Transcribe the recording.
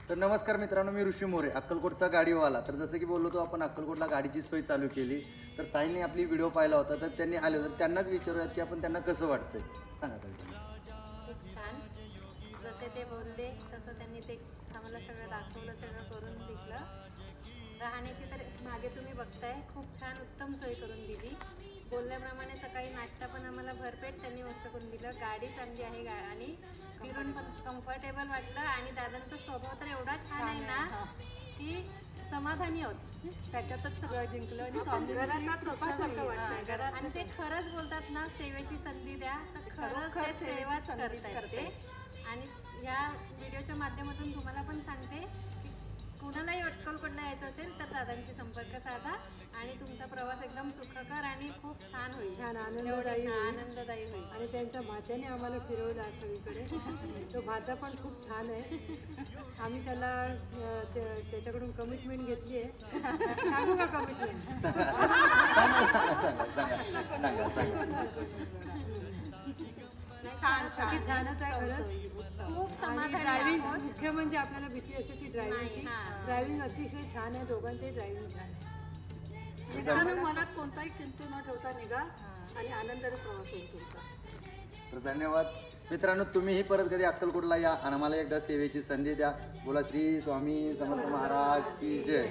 तर नमस्कार मित्रांनो, मी ऋषी मोरे, अक्कलकोटचा गाडीवाला. तर जसं की बोललो तो आपण अक्कलकोटला गाडीची सोय चालू केली. तर ताईंनी आपली व्हिडिओ पाहिला होता, तर त्यांनी आले होते. त्यांनाच विचारूयात की आपण त्यांना कसं वाटतंय, सांगा ताई. खूप छान. जसे ते बोलले तसं त्यांनी ते आम्हाला सगळं दाखवलं, सगळं करून दिलं. राहण्याची तर मागे तुम्ही बघताय, खूप छान उत्तम सोय करून दिली. बोलल्याप्रमाणे सकाळी नाश्ता पण आम्हाला भरपेट त्यांनी मस्त करून दिलं. गाडी चांगली आहे आणि फिरून पण कम्फर्टेबल वाटलं. आणि दादांचा स्वभाव तर एवढा छान आहे ना की समाधानी होत. त्याच्यातच सगळं जिंकलं आणि आणि ते खरंच बोलतात ना, सेवेची संधी द्या तर खरंच ते सेवाच करतात ते. आणि या व्हिडिओच्या माध्यमातून तुम्हाला पण सांगते की कुणालाही अक्कलकोटला यायचं असेल तर दादांशी संपर्क साधा आणि तुमचा प्रवास एकदम सुखकर आणि खूप छान होईल, छान आनंददायी होईल. आनंददायी होईल. आणि त्यांच्या भाच्याने आम्हाला फिरवलं आज सगळीकडे. तो भाचा पण खूप छान आहे. आम्ही त्याला त्याच्याकडून कमिटमेंट घेतली आहे. सांगू का कमिटमेंट? छानच आहे खरंच. खूप समाधानी ड्रायव्हिंग आहोत. मुख्य म्हणजे आपल्याला भीती असते ती ड्रायव्हिंगची. नाही, हां. ड्रायव्हिंग अतिशय छान आहे, दोघांचंही ड्रायव्हिंग छान आहे. मनात कोणताही किंतु न ठेवता निघा आणि आनंदाने प्रवास होईल तुमचा. तर धन्यवाद मित्रांनो, तुम्हीही परत कधी अक्कलकोटला या आणि आम्हाला एकदा सेवेची संधी द्या. बोला श्री स्वामी समर्थ महाराज की जय.